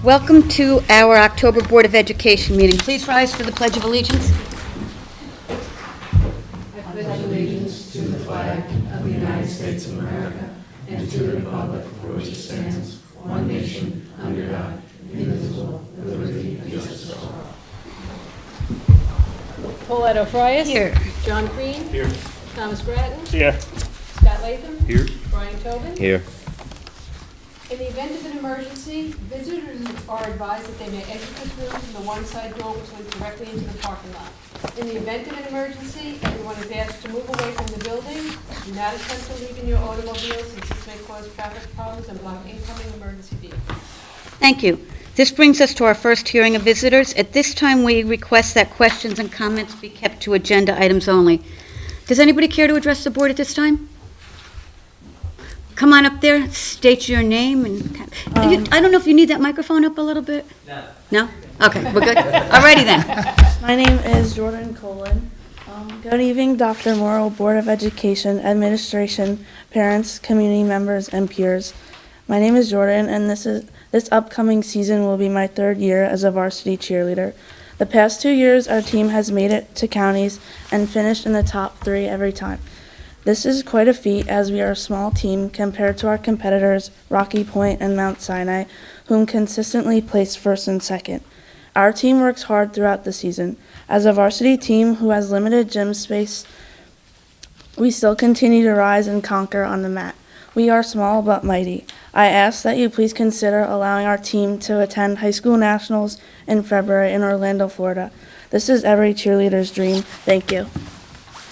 Welcome to our October Board of Education meeting. Please rise for the Pledge of Allegiance. I pledge allegiance to the flag of the United States of America and to the republic for which it stands, one nation, under God, indivisible, with liberty and justice for all. Paulette O'Frias. Here. John Green. Here. Thomas Grattan. Here. Scott Latham. Here. Brian Tobin. Here. In the event of an emergency, visitors are advised that they may exit this room from the one side door which leads directly into the parking lot. In the event of an emergency, everyone is asked to move away from the building. Do not attempt to leave in your automobile since this may cause traffic problems and block incoming emergency vehicles. Thank you. This brings us to our first hearing of visitors. At this time, we request that questions and comments be kept to agenda items only. Does anybody care to address the board at this time? Come on up there, state your name, and I don't know if you need that microphone up a little bit? No. No? Okay, we're good. Alrighty then. My name is Jordan Colin. Good evening, Dr. Morrow, Board of Education, Administration, parents, community members, and peers. My name is Jordan, and this upcoming season will be my third year as a varsity cheerleader. The past 2 years, our team has made it to counties and finished in the top 3 every time. This is quite a feat as we are a small team compared to our competitors, Rocky Point and Mount Sinai, whom consistently place first and second. Our team works hard throughout the season. As a varsity team who has limited gym space, we still continue to rise and conquer on the mat. We are small but mighty. I ask that you please consider allowing our team to attend high school nationals in February in Orlando, Florida. This is every cheerleader's dream. Thank you.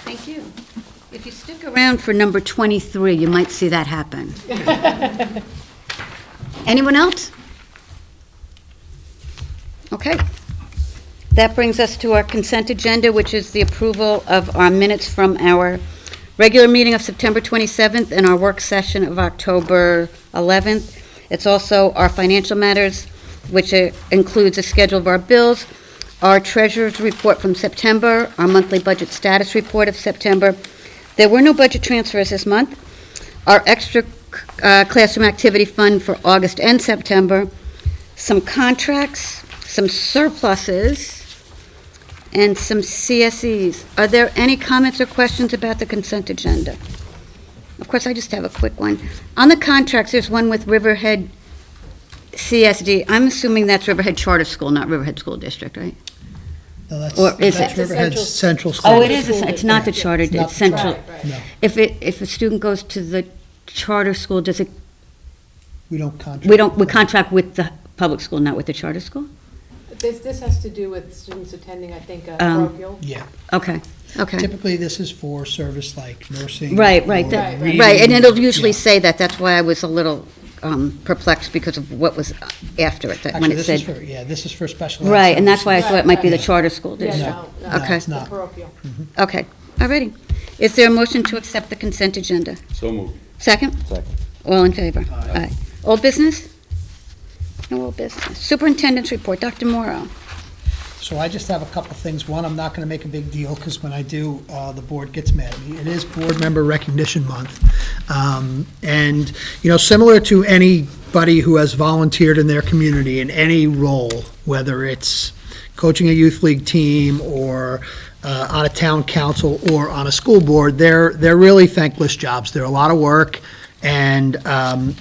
Thank you. If you stick around for number 23, you might see that happen. Anyone else? Okay. That brings us to our consent agenda, which is the approval of our minutes from our regular meeting of September 27th and our work session of October 11th. It's also our financial matters, which includes a schedule of our bills, our treasurer's report from September, our monthly budget status report of September. There were no budget transfers this month. Our extra classroom activity fund for August and September, some contracts, some surpluses, and some CSEs. Are there any comments or questions about the consent agenda? Of course, I just have a quick one. On the contracts, there's one with Riverhead CSD. I'm assuming that's Riverhead Charter School, not Riverhead School District, right? No, that's, Or is that's it? Riverhead Central School. Oh, it is, District. it's not the charter, It's not it's the central. Right. No, If a student goes to the charter school, does it, we don't contract. we contract with the public school, not with the charter school? This has to do with students attending, I think, parochial. Yeah, Okay. typically this is for service like nursing. Right, or right, reading. right, and it'll usually Yeah. say that, that's why I was a little perplexed because of what was after it, that when Actually, it this said. is for, this is for special ed Right, and that's why I services. thought it might be the Yeah. charter school Yeah, district. no, Okay. it's not. the parochial. Okay, all righty. Is there a motion to accept the consent agenda? So moved. Second? Second. All in favor? Aye. Old business? No old business. Superintendent's report, Dr. Morrow. So I just have a couple things. One, I'm not going to make a big deal because when I do, the board gets mad at me. It is Board Member Recognition Month. And, similar to anybody who has volunteered in their community in any role, whether it's coaching a youth league team or on a town council or on a school board, they're really thankless jobs. They're a lot of work. And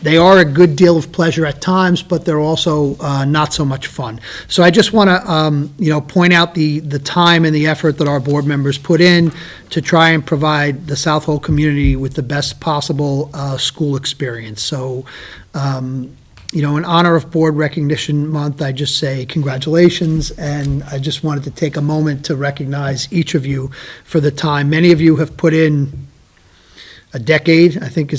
they are a good deal of pleasure at times, but they're also not so much fun. So I just want to, point out the time and the effort that our board members put in to try and provide the Southold community with the best possible school experience. So, in honor of Board Recognition Month, I just say congratulations, and I just wanted to take a moment to recognize each of you for the time. Many of you have put in a decade, I think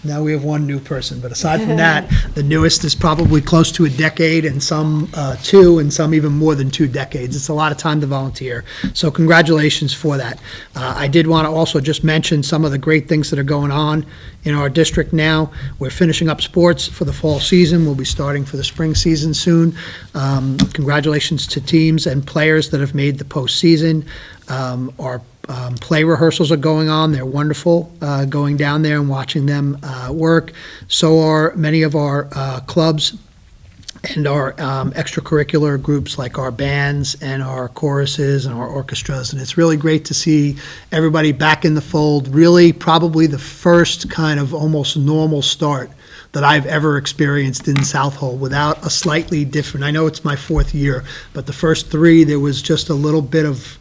now we have one new person, but aside from that, the newest is probably close to a decade, and some 2, and some even more than 2 decades. It's a lot of time to volunteer, so congratulations for that. I did want to also just mention some of the great things that are going on in our district now. We're finishing up sports for the fall season. We'll be starting for the spring season soon. Congratulations to teams and players that have made the postseason. Our play rehearsals are going on. They're wonderful, going down there and watching them work. So are many of our clubs. and our extracurricular groups like our bands and our choruses and our orchestras. And it's really great to see everybody back in the fold, really probably the first kind of almost normal start that I've ever experienced in Southold without a slightly different, I know it's my 4th year, but the first 3, there was just a little bit of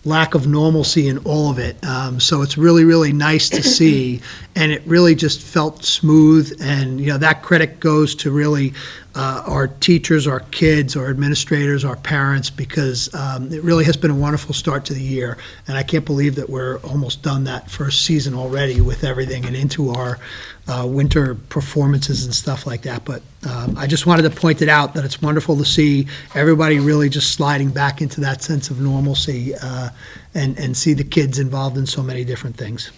lack of normalcy in all of it. So it's really, really nice to see, and it really just felt smooth, and, that credit goes to really our teachers, our kids, our administrators, our parents, because it really has been a wonderful start to the year, and I can't believe that we're almost done that first season already with everything and into our winter performances and stuff like that. But I just wanted to point it out that it's wonderful to see everybody really just sliding back into that sense of normalcy and see the kids involved in so many different things.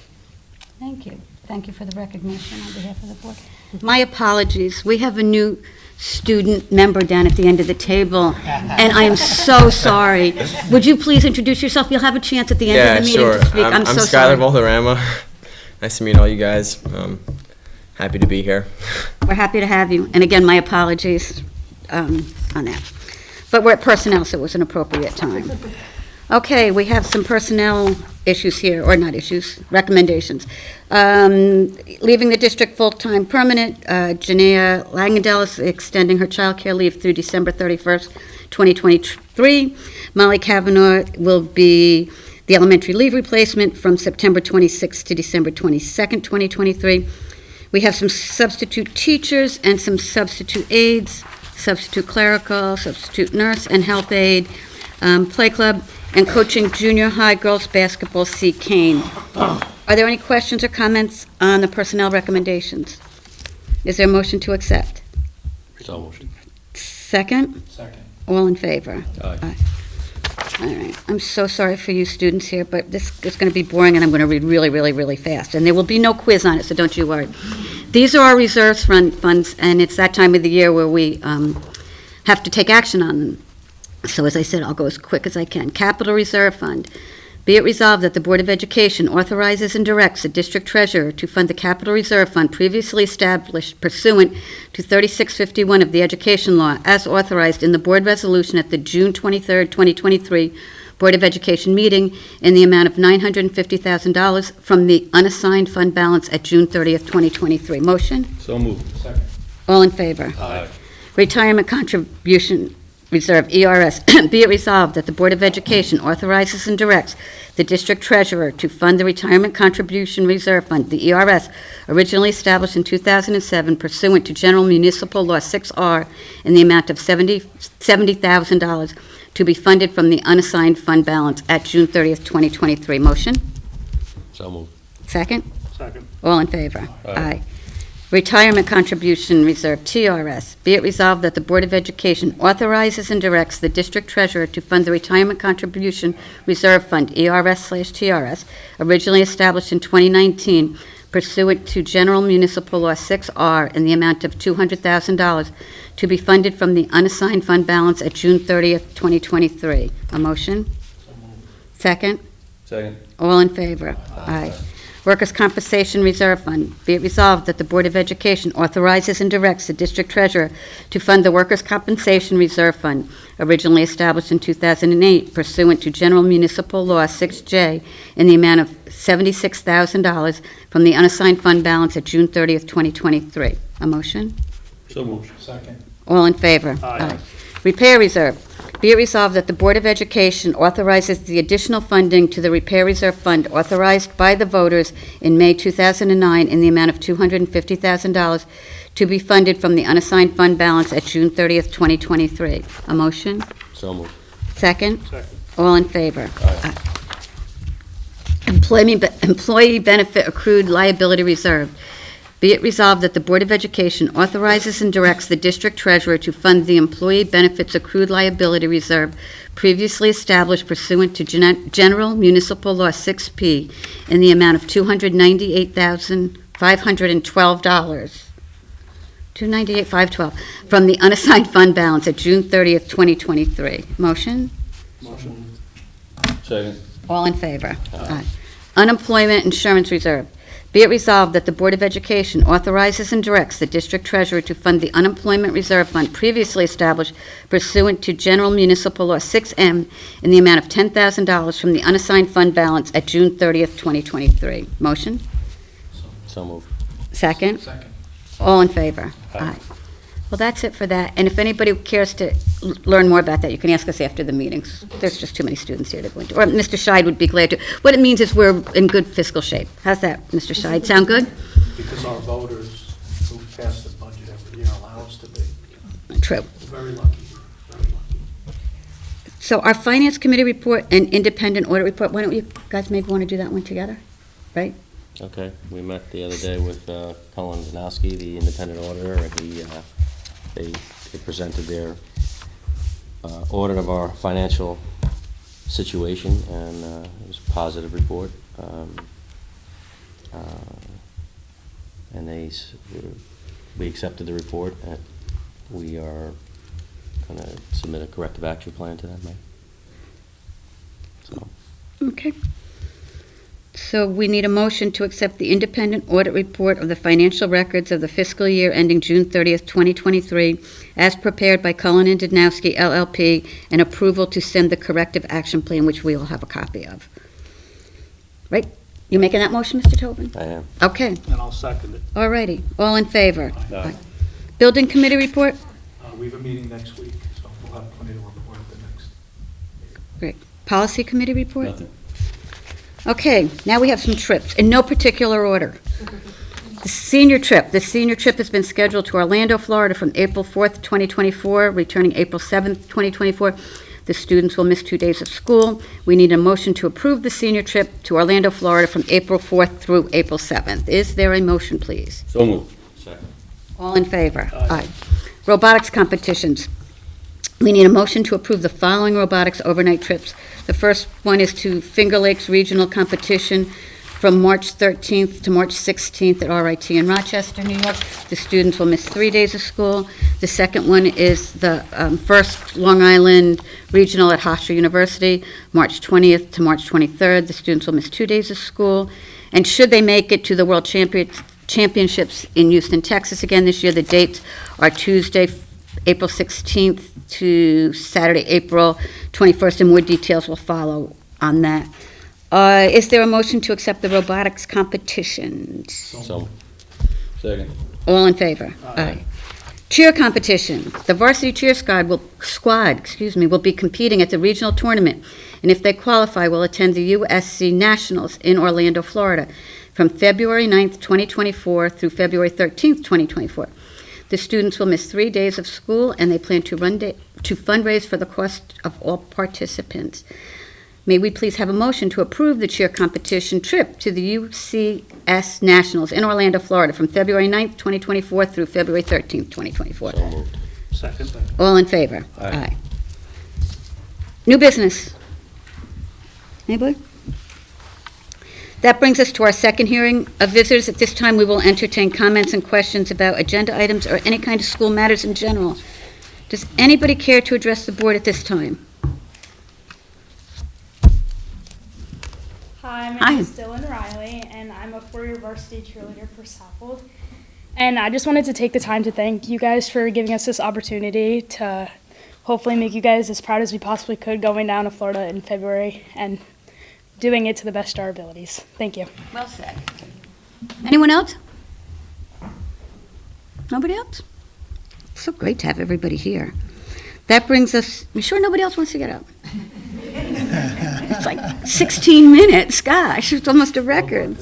Thank you. Thank you for the recognition on behalf of the board. My apologies. We have a new student member down at the end of the table, and I am so sorry. Would you please introduce yourself? You'll have a chance at the end of the meeting to speak. I'm so I'm sorry. Skylar Valderrama. Nice to meet all you guys. Happy to be here. We're happy to have you. And again, my apologies on that. But we're at personnel, so it was an appropriate time. Okay, we have some personnel issues here, or not issues, recommendations. Leaving the district full-time permanent, Janaea Langendale is extending her childcare leave through December 31st, 2023. Molly Kavanaugh will be the elementary leave replacement from September 26th to December 22nd, 2023. We have some substitute teachers and some substitute aides, substitute clerical, substitute nurse, and health aide, play club, and coaching junior high girls basketball C. Kane. Are there any questions or comments on the personnel recommendations? Is there a motion to accept? So motion. Second? Second. All in favor? Aye. All right. I'm so sorry for you students here, but this is going to be boring, and I'm going to read really, really, really fast. And there will be no quiz on it, so don't you worry. These are our reserves funds, and it's that time of the year where we have to take action on them. So as I said, I'll go as quick as I can. Capital Reserve Fund. Be it resolved that the Board of Education authorizes and directs the district treasurer to fund the Capital Reserve Fund previously established pursuant to 3651 of the Education Law as authorized in the board resolution at the June 23rd, 2023 Board of Education meeting in the amount of $950,000 from the unassigned fund balance at June 30th, 2023. Motion? So moved. Second. All in favor? Aye. Retirement Contribution Reserve, ERS. Be it resolved that the Board of Education authorizes and directs the district treasurer to fund the Retirement Contribution Reserve Fund, the ERS, originally established in 2007 pursuant to General Municipal Law 6R in the amount of $70,000 to be funded from the unassigned fund balance at June 30th, 2023. Motion? So moved. Second? Second. All in favor? Aye. Retirement Contribution Reserve, TRS. Be it resolved that the Board of Education authorizes and directs the district treasurer to fund the Retirement Contribution Reserve Fund, ERS/TRS, originally established in 2019 pursuant to General Municipal Law 6R in the amount of $200,000 to be funded from the unassigned fund balance at June 30th, 2023. A motion? Second? Second. All in favor? Aye. Workers' Compensation Reserve Fund. Be it resolved that the Board of Education authorizes and directs the district treasurer to fund the Workers' Compensation Reserve Fund, originally established in 2008 pursuant to General Municipal Law 6J, in the amount of $76,000 from the unassigned fund balance at June 30th, 2023. A motion? So moved. Second. All in favor? Aye. Repair Reserve. Be it resolved that the Board of Education authorizes the additional funding to the Repair Reserve Fund authorized by the voters in May 2009 in the amount of $250,000 to be funded from the unassigned fund balance at June 30th, 2023. A motion? So moved. Second? Second. All in favor? Aye. Employee Benefit Accrued Liability Reserve. Be it resolved that the Board of Education authorizes and directs the district treasurer to fund the Employee Benefits Accrued Liability Reserve previously established pursuant to General Municipal Law 6P in the amount of $298,512. $298,512 from the unassigned fund balance at June 30th, 2023. Motion? Motion. Second. All in favor? Aye. Unemployment Insurance Reserve. Be it resolved that the Board of Education authorizes and directs the district treasurer to fund the unemployment reserve fund previously established pursuant to General Municipal Law 6M in the amount of $10,000 from the unassigned fund balance at June 30th, 2023. Motion? So moved. Second? Second. All in favor? Aye. Well, that's it for that. And if anybody cares to learn more about that, you can ask us after the meetings. There's just too many students here to go into. Or Mr. Scheid would be glad to. What it means is we're in good fiscal shape. How's that, Mr. Scheid? Sound good? Because our voters who pass the budget every year allow us to be. True. Very lucky, very lucky. So our Finance Committee report and independent audit report, why don't you guys maybe want to do that one together? Right? Okay, we met the other day with Colin Zanowski, the independent auditor, and they presented their audit of our financial situation, and it was a positive report. And we accepted the report, and we are going to submit a corrective action plan to them, May. So, Okay. So we need a motion to accept the independent audit report of the financial records of the fiscal year ending June 30th, 2023, as prepared by Cullen and Dudnowski LLP, and approval to send the corrective action plan, which we all have a copy of. Right? You making that motion, Mr. Tobin? I am. Okay. And I'll second it. All righty. All in favor? Aye. Building committee report? We have a meeting next week, so we'll have plenty to report at the next. Great. Policy committee report? Nothing. Okay, now we have some trips, in no particular order. The senior trip has been scheduled to Orlando, Florida from April 4th, 2024, returning April 7th, 2024. The students will miss 2 days of school. We need a motion to approve the senior trip to Orlando, Florida from April 4th through April 7th. Is there a motion, please? So moved. Second. All in favor? Aye. Robotics competitions. We need a motion to approve the following robotics overnight trips. The first one is to Finger Lakes Regional Competition from March 13th to March 16th at RIT in Rochester, New York. The students will miss 3 days of school. The second one is the first Long Island Regional at Hofstra University, March 20th to March 23rd. The students will miss 2 days of school. And should they make it to the World Championships in Houston, Texas again this year, the dates are Tuesday, April 16th to Saturday, April 21st, and more details will follow on that. Is there a motion to accept the robotics competitions? So. Second. All in favor? Aye. Cheer competition. The varsity cheer squad will be competing at the regional tournament, and if they qualify, will attend the UFSD Nationals in Orlando, Florida, from February 9th, 2024 through February 13th, 2024. The students will miss 3 days of school, and they plan to fundraise for the cost of all participants. May we please have a motion to approve the cheer competition trip to the UCS Nationals in Orlando, Florida, from February 9th, 2024 through February 13th, 2024. So moved. Second. All in favor? Aye. New business. Anybody? That brings us to our second hearing of visitors. At this time, we will entertain comments and questions about agenda items or any kind of school matters in general. Does anybody care to address the board at this time? Hi, my Hi. name is Dylan Riley, and I'm a four-year varsity cheerleader for Southold. And I just wanted to take the time to thank you guys for giving us this opportunity to hopefully make you guys as proud as we possibly could going down to Florida in February and doing it to the best of our abilities. Thank you. Well said. Anyone else? Nobody else? So great to have everybody here. That brings us, you sure nobody else wants to get up? It's like 16 minutes, gosh, it's almost a record.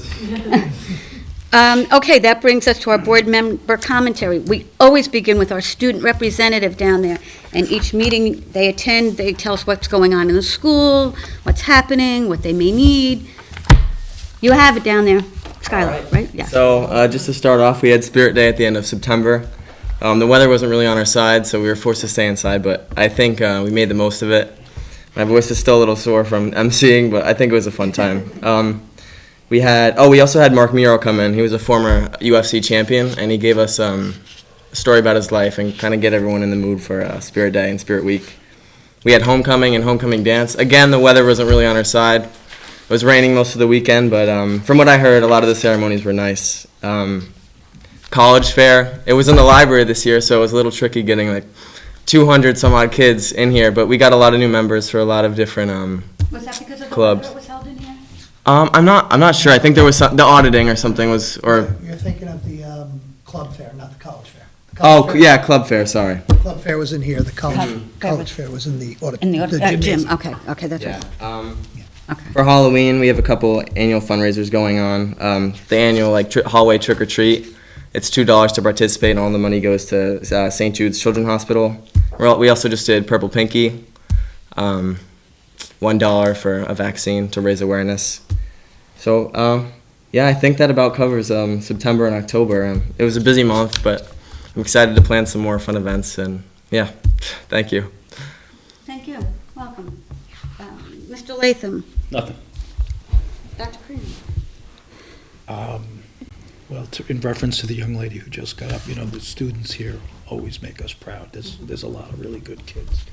Okay, that brings us to our board member commentary. We always begin with our student representative down there, and each meeting they attend, they tell us what's going on in the school, what's happening, what they may need. You have it down there, Skylar, right? Yeah. So just to start off, we had Spirit Day at the end of September. The weather wasn't really on our side, so we were forced to stay inside, but I think we made the most of it. My voice is still a little sore from emceeing, but I think it was a fun time. We also had Mark Muro come in. He was a former UFC champion, and he gave us a story about his life and kind of get everyone in the mood for Spirit Day and Spirit Week. We had homecoming and homecoming dance. Again, the weather wasn't really on our side, It was raining most of the weekend, but from what I heard, a lot of the ceremonies were nice. College fair, it was in the library this year, so it was a little tricky getting like 200 some odd kids in here, but we got a lot of new members for a lot of different Was that because of the Clubs. weather it was held in here? I'm not sure. I think there was the auditing or something was, or You're thinking of the club fair, not the college fair. The oh college fair- yeah, club fair. Sorry. Club fair was in here, the college fair was in the In the gym, gymnasium. okay, that's Yeah. right. Okay. For Halloween, we have a couple annual fundraisers going on. The annual hallway trick or treat. It's $2 to participate, and all the money goes to St. Jude's Children's Hospital. We also just did Purple Pinky, $1 for a vaccine to raise awareness. So yeah, I think that about covers September and October. It was a busy month, but I'm excited to plan some more fun events. And yeah, thank you. Thank you, welcome. Mr. Latham, Nothing. Dr. Crean. Well, in reference to the young lady who just got up, the students here always make us proud. There's a lot of really good kids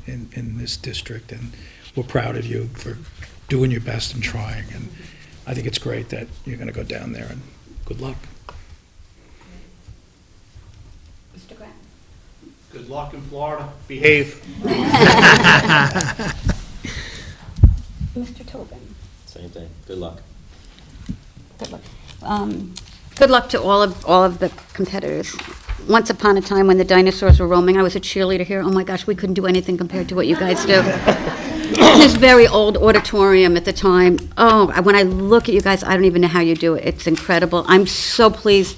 in this district, and we're proud of you for doing your best and trying. And I think it's great that you're going to go down there, and good luck. Mr. Grant. Good luck in Florida. Behave. Mr. Tobin. Same thing. Good luck. Good luck. Good luck to all of the competitors. Once upon a time, when the dinosaurs were roaming, I was a cheerleader here. Oh my gosh, we couldn't do anything compared to what you guys do. In this very old auditorium at the time. Oh, when I look at you guys, I don't even know how you do it. It's incredible. I'm so pleased.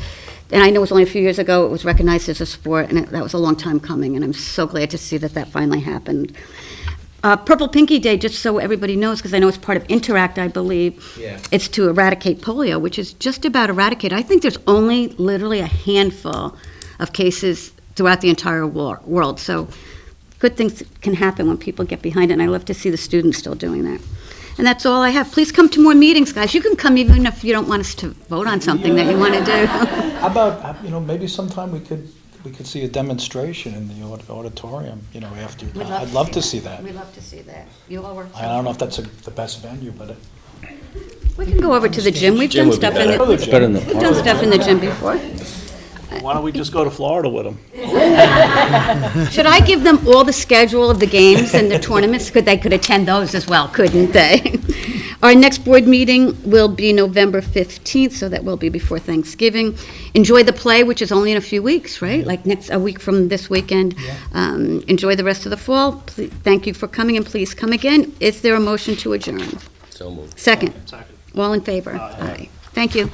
And I know it was only a few years ago it was recognized as a sport, and that was a long time coming, and I'm so glad to see that finally happened. Purple Pinky Day, just so everybody knows, because I know it's part of Interact, I believe. Yeah. It's to eradicate polio, which is just about eradicated. I think there's only literally a handful of cases throughout the entire world. So good things can happen when people get behind it, and I love to see the students still doing that. And that's all I have. Please come to more meetings, guys. You can come even if you don't want us to vote on something that you want to do. How about, maybe sometime we could see a demonstration in the auditorium, after. I'd love to see that. We'd love to see that. You all work. I don't know if that's the best venue, but We can go over to the gym. We've Gym done would be stuff in better. the, It's better than the we've done stuff in the gym before. why don't we just go to Florida with them? Should I give them all the schedule of the games and the tournaments? They could attend those as well, couldn't they? Our next board meeting will be November 15th, so that will be before Thanksgiving. Enjoy the play, which is only in a few weeks, right? Like a week from this weekend. Enjoy the rest of the fall. Thank you for coming, and please come again. Is there a motion to adjourn? So moved. Second. Second. All in favor? Aye. Thank you.